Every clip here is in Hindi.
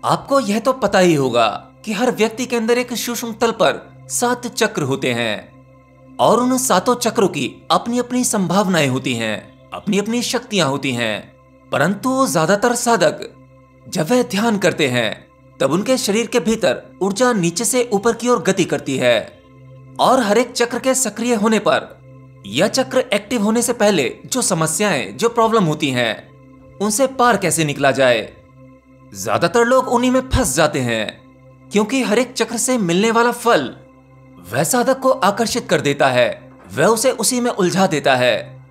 आपको यह तो पता ही होगा कि हर व्यक्ति के अंदर एक सूक्ष्म तल पर 7 चक्र होते हैं और उन सातों चक्रों की अपनी अपनी संभावनाएं होती हैं, अपनी अपनी शक्तियां होती हैं। परंतु ज्यादातर साधक जब वह ध्यान करते हैं तब उनके शरीर के भीतर ऊर्जा नीचे से ऊपर की ओर गति करती है और हर एक चक्र के सक्रिय होने पर यह चक्र एक्टिव होने से पहले जो समस्याएं, जो प्रॉब्लम होती हैं, उनसे पार कैसे निकला जाए। ज्यादातर लोग उन्हीं में फंस जाते हैं क्योंकि हर एक चक्र से मिलने वाला फल वह साधक को आकर्षित कर देता है, वह उसे उसी में उलझा देता है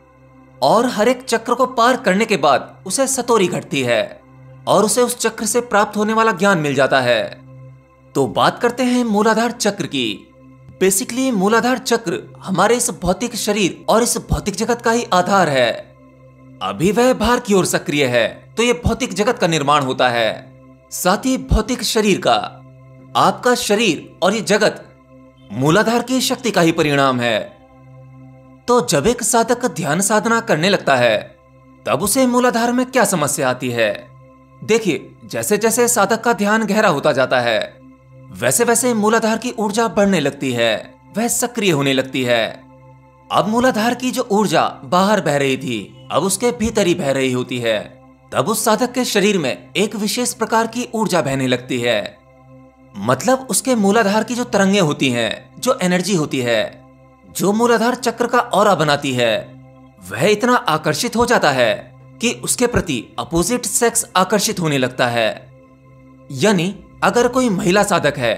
और हर एक चक्र को पार करने के बाद उसे सतोरी घटती है और उसे उस चक्र से प्राप्त होने वाला ज्ञान मिल जाता है। तो बात करते हैं मूलाधार चक्र की। बेसिकली मूलाधार चक्र हमारे इस भौतिक शरीर और इस भौतिक जगत का ही आधार है। अभी वह बाहर की ओर सक्रिय है तो यह भौतिक जगत का निर्माण होता है, साथ ही भौतिक शरीर का। आपका शरीर और ये जगत मूलाधार की शक्ति का ही परिणाम है। तो जब एक साधक ध्यान साधना करने लगता है तब उसे मूलाधार में क्या समस्या आती है। देखिए, जैसे जैसे साधक का ध्यान गहरा होता जाता है वैसे वैसे मूलाधार की ऊर्जा बढ़ने लगती है, वह सक्रिय होने लगती है। अब मूलाधार की जो ऊर्जा बाहर बह रही थी अब उसके भीतर ही बह रही होती है। तब उस साधक के शरीर में एक विशेष प्रकार की ऊर्जा बहने लगती है। मतलब उसके मूलाधार की जो तरंगें होती हैं, जो एनर्जी होती है, जो मूलाधार चक्र का ऑरा बनाती है, वह इतना आकर्षित हो जाता है कि उसके प्रति अपोजिट सेक्स आकर्षित होने लगता है। यानी अगर कोई महिला साधक है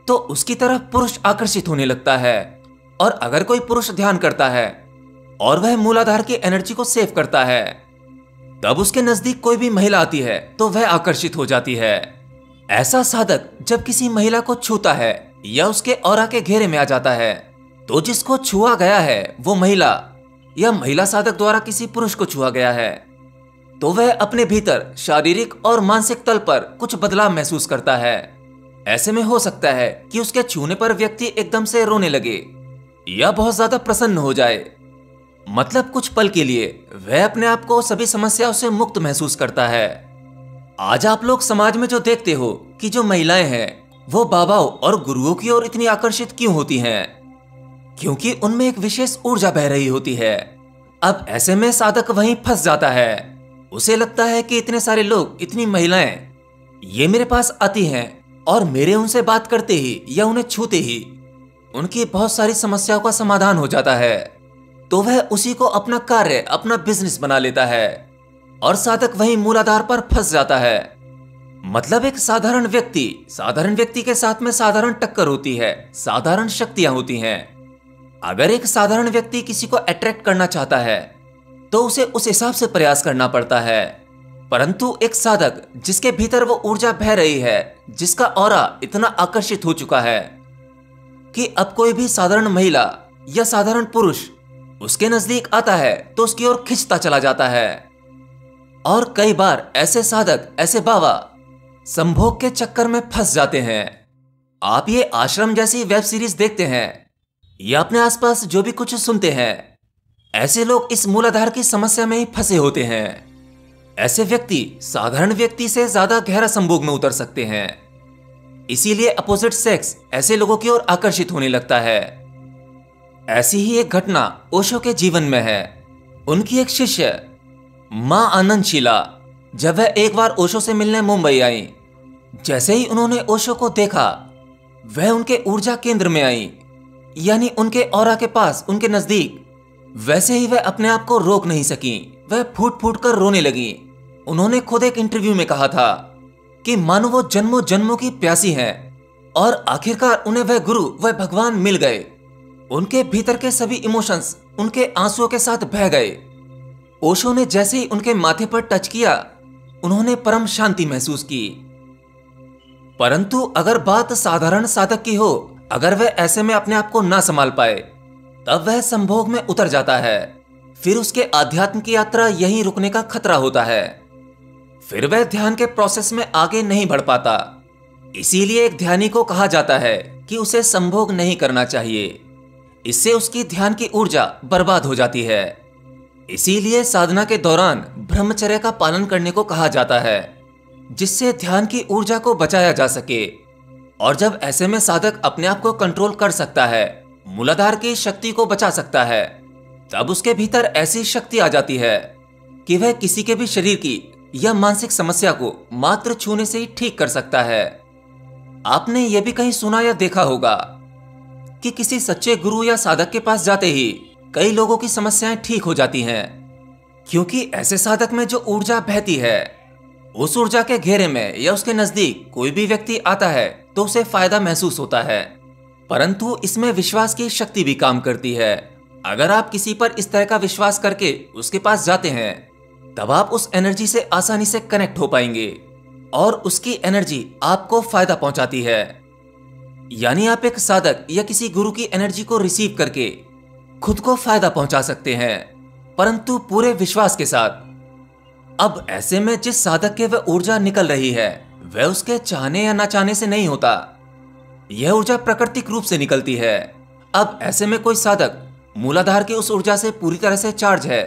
तो उसकी तरफ पुरुष आकर्षित होने लगता है और अगर कोई पुरुष ध्यान करता है और वह मूलाधार की एनर्जी को सेव करता है तब उसके नजदीक कोई भी महिला आती है तो वह आकर्षित हो जाती है। ऐसा साधक जब किसी महिला को छूता है या उसके ऑरा के घेरे में आ जाता है तो जिसको छुआ गया है वो महिला या महिला साधक द्वारा किसी पुरुष को छुआ गया है तो वह अपने भीतर शारीरिक और मानसिक तल पर कुछ बदलाव महसूस करता है। ऐसे में हो सकता है कि उसके छूने पर व्यक्ति एकदम से रोने लगे या बहुत ज्यादा प्रसन्न हो जाए। मतलब कुछ पल के लिए वह अपने आप को सभी समस्याओं से मुक्त महसूस करता है। आज आप लोग समाज में जो देखते हो कि जो महिलाएं हैं वो बाबाओं और गुरुओं की ओर इतनी आकर्षित क्यों होती हैं? क्योंकि उनमें एक विशेष ऊर्जा बह रही होती है। अब ऐसे में साधक वहीं फंस जाता है। उसे लगता है कि इतने सारे लोग, इतनी महिलाएं ये मेरे पास आती हैं और मेरे उनसे बात करते ही या उन्हें छूते ही उनकी बहुत सारी समस्याओं का समाधान हो जाता है। तो वह उसी को अपना कार्य, अपना बिजनेस बना लेता है और साधक वहीं मूलाधार पर फंस जाता है। मतलब एक साधारण व्यक्ति के साथ में साधारण टक्कर होती है, साधारण शक्तियां होती हैं। अगर एक साधारण व्यक्ति किसी को अट्रैक्ट करना चाहता है तो उसे उस हिसाब से प्रयास करना पड़ता है। परंतु एक साधक जिसके भीतर वो ऊर्जा बह रही है, जिसका ऑरा इतना आकर्षित हो चुका है कि अब कोई भी साधारण महिला या साधारण पुरुष उसके नजदीक आता है तो उसकी ओर खिंचता चला जाता है। और कई बार ऐसे साधक, ऐसे बाबा संभोग के चक्कर में फंस जाते हैं। आप ये आश्रम जैसी वेब सीरीज देखते हैं या अपने आसपास जो भी कुछ सुनते हैं, ऐसे लोग इस मूलाधार की समस्या में ही फंसे होते हैं। ऐसे व्यक्ति साधारण व्यक्ति से ज्यादा गहरा संभोग में उतर सकते हैं। इसीलिए अपोजिट सेक्स ऐसे लोगों की ओर आकर्षित होने लगता है। ऐसी ही एक घटना ओशो के जीवन में है। उनकी एक शिष्य मां आनंदशीला, जब वह एक बार ओशो से मिलने मुंबई आई, जैसे ही उन्होंने ओशो को देखा वह उनके ऊर्जा केंद्र में आई, यानी उनके ऑरा के पास, उनके नजदीक। वैसे ही वह अपने आप को रोक नहीं सकी, वह फूट फूट कर रोने लगी। उन्होंने खुद एक इंटरव्यू में कहा था कि मानो वो जन्मों जन्मों की प्यासी हैं और आखिरकार उन्हें वह गुरु, वह भगवान मिल गए। उनके भीतर के सभी इमोशंस उनके आंसुओं के साथ बह गए। ओशो ने जैसे ही उनके माथे पर टच किया उन्होंने परम शांति महसूस की। परंतु अगर बात साधारण साधक की हो, अगर वह ऐसे में अपने आप को ना संभाल पाए तब वह संभोग में उतर जाता है। फिर उसके आध्यात्म की यात्रा यहीं रुकने का खतरा होता है। फिर वह ध्यान के प्रोसेस में आगे नहीं बढ़ पाता। इसीलिए एक ध्यानी को कहा जाता है कि उसे संभोग नहीं करना चाहिए, इससे उसकी ध्यान की ऊर्जा बर्बाद हो जाती है। इसीलिए साधना के दौरान ब्रह्मचर्य का पालन करने को कहा जाता है। जिससे ध्यान की ऊर्जा को बचाया जा सके। और जब ऐसे में साधक अपने आप को कंट्रोल कर सकता है, मूलाधार की शक्ति को बचा सकता है, तब उसके भीतर ऐसी शक्ति आ जाती है कि वह किसी के भी शरीर की या मानसिक समस्या को मात्र छूने से ही ठीक कर सकता है। आपने यह भी कहीं सुना या देखा होगा कि किसी सच्चे गुरु या साधक के पास जाते ही कई लोगों की समस्याएं ठीक हो जाती हैं, क्योंकि ऐसे साधक में जो ऊर्जा बहती है, उस ऊर्जा के घेरे में या उसके नजदीक कोई भी व्यक्ति आता है तो उसे फायदा महसूस होता है। परंतु इसमें विश्वास की शक्ति भी काम करती है। अगर आप किसी पर इस तरह का विश्वास करके उसके पास जाते हैं, तब आप उस एनर्जी से आसानी से कनेक्ट हो पाएंगे और उसकी एनर्जी आपको फायदा पहुंचाती है। यानी आप एक साधक या किसी गुरु की एनर्जी को रिसीव करके खुद को फायदा पहुंचा सकते हैं, परंतु पूरे विश्वास के साथ। अब ऐसे में जिस साधक के वह ऊर्जा निकल रही है, वह उसके चाहने या ना चाहने से नहीं होता। यह ऊर्जा प्राकृतिक रूप से निकलती है। अब ऐसे में कोई साधक मूलाधार की उस ऊर्जा से पूरी तरह से चार्ज है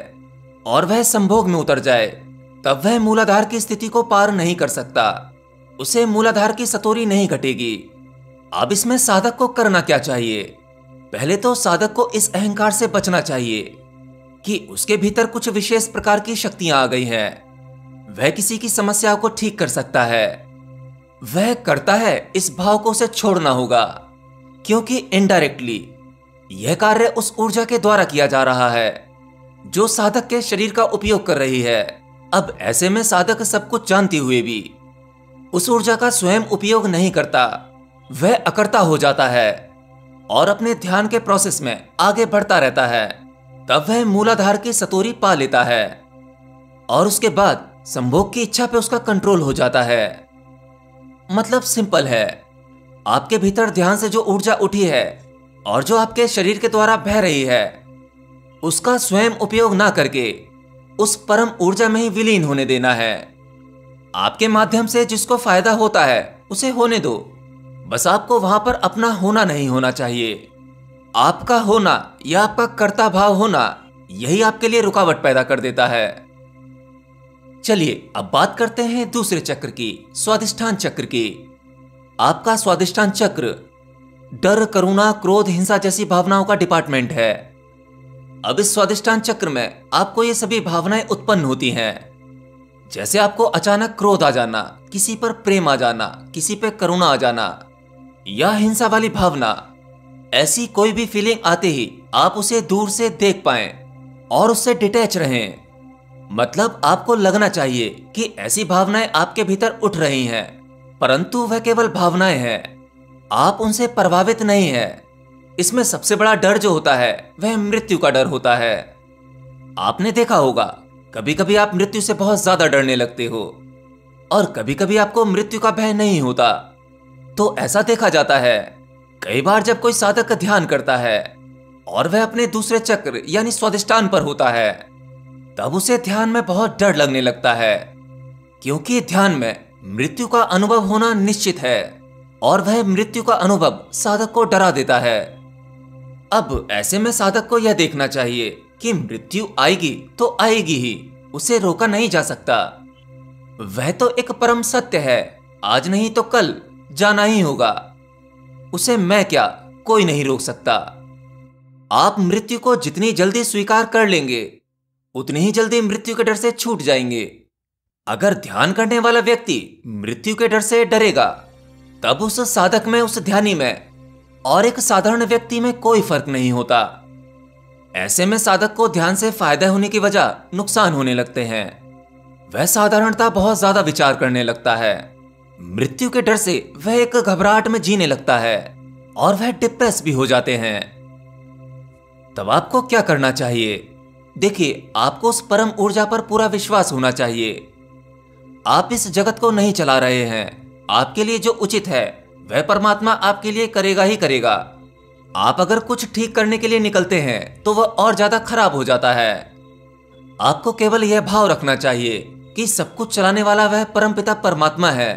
और वह संभोग में उतर जाए, तब वह मूलाधार की स्थिति को पार नहीं कर सकता। उसे मूलाधार की सतोरी नहीं घटेगी। अब इसमें साधक को करना क्या चाहिए? पहले तो साधक को इस अहंकार से बचना चाहिए कि उसके भीतर कुछ विशेष प्रकार की शक्तियां आ गई हैं। वह किसी की समस्याओं को ठीक कर सकता है। वह करता है, इस भाव को उसे छोड़ना होगा, क्योंकि इनडायरेक्टली यह कार्य उस ऊर्जा के द्वारा किया जा रहा है जो साधक के शरीर का उपयोग कर रही है। अब ऐसे में साधक सब कुछ जानते हुए भी उस ऊर्जा का स्वयं उपयोग नहीं करता। वह अकर्ता हो जाता है और अपने ध्यान के प्रोसेस में आगे बढ़ता रहता है। तब वह मूलाधार की सतोरी पा लेता है और उसके बाद संभोग की इच्छा पे उसका कंट्रोल हो जाता है। मतलब सिंपल है, आपके भीतर ध्यान से जो ऊर्जा उठी है और जो आपके शरीर के द्वारा बह रही है, उसका स्वयं उपयोग ना करके उस परम ऊर्जा में ही विलीन होने देना है। आपके माध्यम से जिसको फायदा होता है उसे होने दो, बस आपको वहां पर अपना होना नहीं होना चाहिए। आपका होना या आपका कर्ता भाव होना, यही आपके लिए रुकावट पैदा कर देता है। चलिए अब बात करते हैं दूसरे चक्र की, स्वादिष्ठान चक्र की। आपका स्वादिष्ठान चक्र डर, करुणा, क्रोध, हिंसा जैसी भावनाओं का डिपार्टमेंट है। अब इस स्वादिष्ठान चक्र में आपको ये सभी भावनाएं उत्पन्न होती हैं। जैसे आपको अचानक क्रोध आ जाना, किसी पर प्रेम आ जाना, किसी पर करुणा आ जाना या हिंसा वाली भावना। ऐसी कोई भी फीलिंग आते ही आप उसे दूर से देख पाएं और उससे डिटैच रहें। मतलब आपको लगना चाहिए कि ऐसी भावनाएं आपके भीतर उठ रही हैं, परंतु वह केवल भावनाएं हैं। आप उनसे प्रभावित नहीं हैं। इसमें सबसे बड़ा डर जो होता है वह मृत्यु का डर होता है। आपने देखा होगा कभी कभी आप मृत्यु से बहुत ज्यादा डरने लगते हो और कभी कभी आपको मृत्यु का भय नहीं होता। तो ऐसा देखा जाता है कई बार जब कोई साधक ध्यान करता है और वह अपने दूसरे चक्र यानी स्वादिष्ठान पर होता है, तब उसे ध्यान में बहुत डर लगने लगता है, क्योंकि ध्यान में मृत्यु का अनुभव होना निश्चित है और वह मृत्यु का अनुभव साधक को डरा देता है। अब ऐसे में साधक को यह देखना चाहिए कि मृत्यु आएगी तो आएगी ही, उसे रोका नहीं जा सकता। वह तो एक परम सत्य है, आज नहीं तो कल जाना ही होगा। उसे मैं क्या, कोई नहीं रोक सकता। आप मृत्यु को जितनी जल्दी स्वीकार कर लेंगे, उतनी ही जल्दी मृत्यु के डर से छूट जाएंगे। अगर ध्यान करने वाला व्यक्ति मृत्यु के डर से डरेगा, तब उस साधक में, उस ध्यानी में और एक साधारण व्यक्ति में कोई फर्क नहीं होता। ऐसे में साधक को ध्यान से फायदा होने की वजह नुकसान होने लगते हैं। वह साधारणता बहुत ज्यादा विचार करने लगता है। मृत्यु के डर से वह एक घबराहट में जीने लगता है और वह डिप्रेस भी हो जाते हैं। तब आपको क्या करना चाहिए? देखिए, आपको उस परम ऊर्जा पर पूरा विश्वास होना चाहिए। आप इस जगत को नहीं चला रहे हैं। आपके लिए जो उचित है वह परमात्मा आपके लिए करेगा ही करेगा। आप अगर कुछ ठीक करने के लिए निकलते हैं तो वह और ज्यादा खराब हो जाता है। आपको केवल यह भाव रखना चाहिए कि सब कुछ चलाने वाला वह परमपिता परमात्मा है।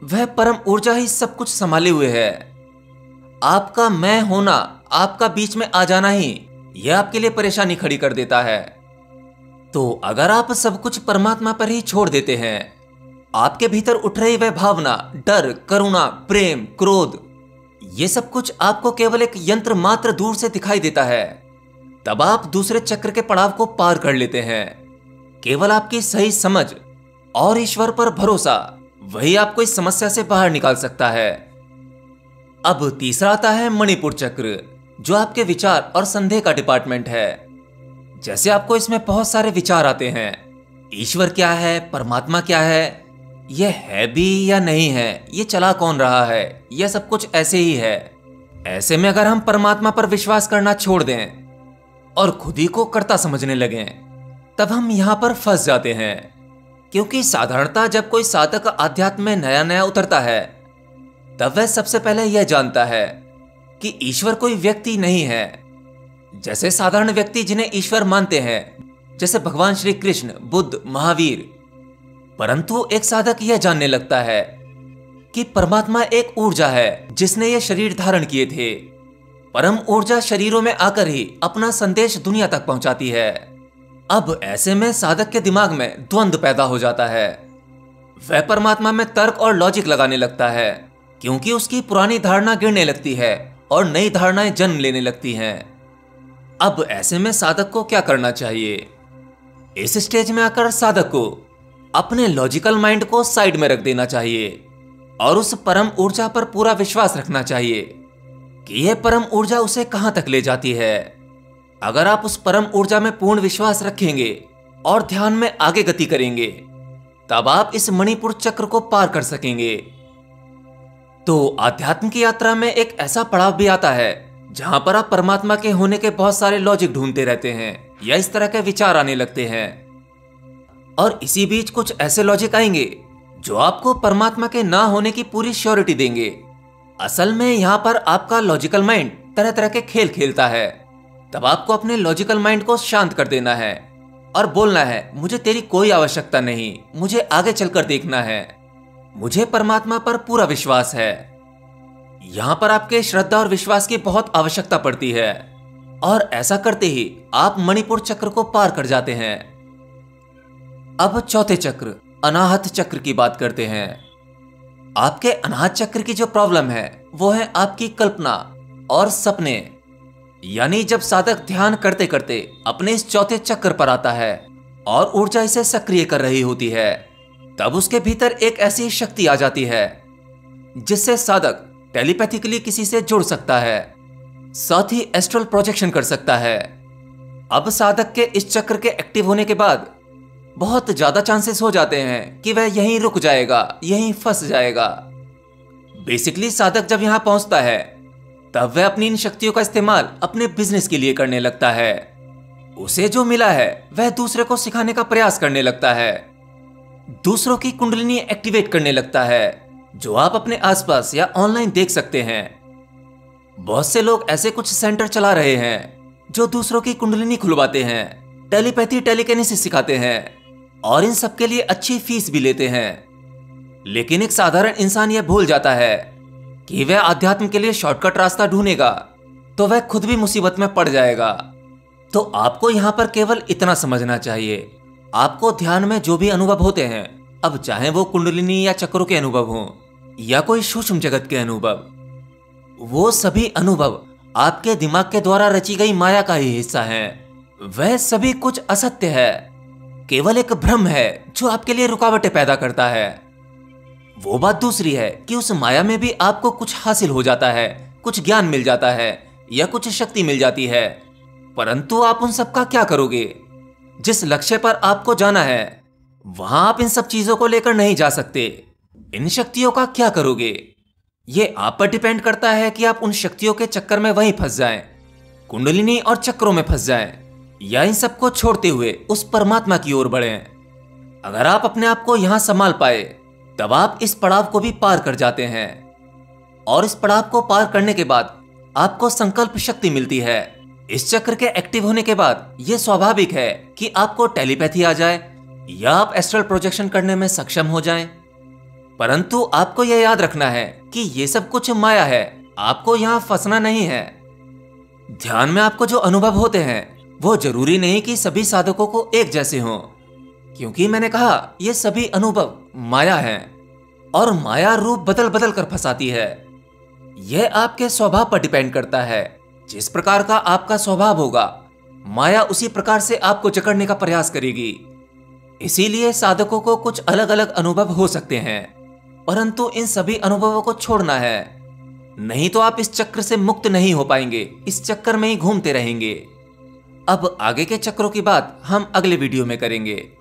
वह परम ऊर्जा ही सब कुछ संभाले हुए है। आपका मैं होना, आपका बीच में आ जाना ही यह आपके लिए परेशानी खड़ी कर देता है। तो अगर आप सब कुछ परमात्मा पर ही छोड़ देते हैं, आपके भीतर उठ रही वह भावना, डर, करुणा, प्रेम, क्रोध, ये सब कुछ आपको केवल एक यंत्र मात्र दूर से दिखाई देता है। तब आप दूसरे चक्र के पड़ाव को पार कर लेते हैं। केवल आपकी सही समझ और ईश्वर पर भरोसा, वही आपको इस समस्या से बाहर निकाल सकता है। अब तीसरा आता है मणिपुर चक्र, जो आपके विचार और संदेह का डिपार्टमेंट है। जैसे आपको इसमें बहुत सारे विचार आते हैं, ईश्वर क्या है, परमात्मा क्या है, यह है भी या नहीं है, ये चला कौन रहा है, यह सब कुछ ऐसे ही है। ऐसे में अगर हम परमात्मा पर विश्वास करना छोड़ दें और खुद ही को कर्ता समझने लगें, तब हम यहां पर फंस जाते हैं। क्योंकि साधारणतः जब कोई साधक आध्यात्म में नया नया उतरता है, तब वह सबसे पहले यह जानता है कि ईश्वर कोई व्यक्ति नहीं है। जैसे साधारण व्यक्ति जिन्हें ईश्वर मानते हैं, जैसे भगवान श्री कृष्ण, बुद्ध, महावीर। परंतु एक साधक यह जानने लगता है कि परमात्मा एक ऊर्जा है जिसने ये शरीर धारण किए थे। परम ऊर्जा शरीरों में आकर ही अपना संदेश दुनिया तक पहुंचाती है। अब ऐसे में साधक के दिमाग में द्वंद्व पैदा हो जाता है। वह परमात्मा में तर्क और लॉजिक लगाने लगता है, क्योंकि उसकी पुरानी धारणा गिरने लगती है और नई धारणाएं जन्म लेने लगती हैं। अब ऐसे में साधक को क्या करना चाहिए? इस स्टेज में आकर साधक को अपने लॉजिकल माइंड को साइड में रख देना चाहिए और उस परम ऊर्जा पर पूरा विश्वास रखना चाहिए कि यह परम ऊर्जा उसे कहां तक ले जाती है। अगर आप उस परम ऊर्जा में पूर्ण विश्वास रखेंगे और ध्यान में आगे गति करेंगे, तब आप इस मणिपुर चक्र को पार कर सकेंगे। तो आध्यात्म की यात्रा में एक ऐसा पड़ाव भी आता है जहां पर आप परमात्मा के होने के बहुत सारे लॉजिक ढूंढते रहते हैं या इस तरह के विचार आने लगते हैं। और इसी बीच कुछ ऐसे लॉजिक आएंगे जो आपको परमात्मा के ना होने की पूरी श्योरिटी देंगे। असल में यहां पर आपका लॉजिकल माइंड तरह तरह के खेल खेलता है। तब आपको अपने लॉजिकल माइंड को शांत कर देना है और बोलना है, मुझे तेरी कोई आवश्यकता नहीं, मुझे आगे चलकर देखना है, मुझे परमात्मा पर पूरा विश्वास है। यहां पर आपके श्रद्धा और विश्वास की बहुत आवश्यकता पड़ती है और ऐसा करते ही आप मणिपुर चक्र को पार कर जाते हैं। अब चौथे चक्र, अनाहत चक्र की बात करते हैं। आपके अनाहत चक्र की जो प्रॉब्लम है वो है आपकी कल्पना और सपने। यानी जब साधक ध्यान करते करते अपने इस चौथे चक्र पर आता है और ऊर्जा इसे सक्रिय कर रही होती है, तब उसके भीतर एक ऐसी शक्ति आ जाती है जिससे साधक टेलीपैथिकली किसी से जुड़ सकता है, साथ ही एस्ट्रल प्रोजेक्शन कर सकता है। अब साधक के इस चक्र के एक्टिव होने के बाद बहुत ज्यादा चांसेस हो जाते हैं कि वह यहीं रुक जाएगा, यहीं फंस जाएगा। बेसिकली साधक जब यहां पहुंचता है, तब वह अपनी इन शक्तियों का इस्तेमाल अपने बिजनेस के लिए करने लगता है। उसे जो मिला है वह दूसरे को सिखाने का प्रयास करने लगता है, दूसरों की कुंडलिनी एक्टिवेट करने लगता है, जो आप अपने आसपास या ऑनलाइन देख सकते हैं। बहुत से लोग ऐसे कुछ सेंटर चला रहे हैं जो दूसरों की कुंडलिनी खुलवाते हैं, टेलीपैथी, टेलीकिनेसिस सिखाते हैं और इन सब के लिए अच्छी फीस भी लेते हैं। लेकिन एक साधारण इंसान यह भूल जाता है कि वह आध्यात्म के लिए शॉर्टकट रास्ता ढूंढेगा तो वह खुद भी मुसीबत में पड़ जाएगा। तो आपको यहां पर केवल इतना समझना चाहिए, आपको ध्यान में जो भी अनुभव होते हैं, अब चाहे वो कुंडलिनी या चक्रों के अनुभव हों या कोई सूक्ष्म जगत के अनुभव, वो सभी अनुभव आपके दिमाग के द्वारा रची गई माया का ही हिस्सा हैं। वह सभी कुछ असत्य है, केवल एक भ्रम है जो आपके लिए रुकावटें पैदा करता है। वो बात दूसरी है कि उस माया में भी आपको कुछ हासिल हो जाता है, कुछ ज्ञान मिल जाता है या कुछ शक्ति मिल जाती है, परंतु आप उन सब का क्या करोगे? जिस लक्ष्य पर आपको जाना है वहां आप इन सब चीजों को लेकर नहीं जा सकते। इन शक्तियों का क्या करोगे? ये आप पर डिपेंड करता है कि आप उन शक्तियों के चक्कर में वहीं फंस जाएं, कुंडलिनी और चक्रों में फंस जाएं, या इन सबको छोड़ते हुए उस परमात्मा की ओर बढ़ें। अगर आप अपने आप को यहां संभाल पाए, तब आप इस पड़ाव को भी पार कर जाते हैं। और इस पड़ाव को पार करने के बाद आपको संकल्प शक्ति मिलती है। इस चक्र के एक्टिव होने के बाद यह स्वाभाविक है कि आपको टेलीपैथी आ जाए या आप एस्ट्रल प्रोजेक्शन करने में सक्षम हो जाएं। परंतु आपको यह याद रखना है कि यह सब कुछ माया है, आपको यहां फंसना नहीं है। ध्यान में आपको जो अनुभव होते हैं वो जरूरी नहीं कि सभी साधकों को एक जैसे हों। क्योंकि मैंने कहा ये सभी अनुभव माया हैं और माया रूप बदल बदल कर फंसाती है। यह आपके स्वभाव पर डिपेंड करता है। जिस प्रकार का आपका स्वभाव होगा, माया उसी प्रकार से आपको जकड़ने का प्रयास करेगी। इसीलिए साधकों को कुछ अलग अलग अनुभव हो सकते हैं, परंतु इन सभी अनुभवों को छोड़ना है, नहीं तो आप इस चक्र से मुक्त नहीं हो पाएंगे। इस चक्कर में ही घूमते रहेंगे। अब आगे के चक्रों की बात हम अगले वीडियो में करेंगे।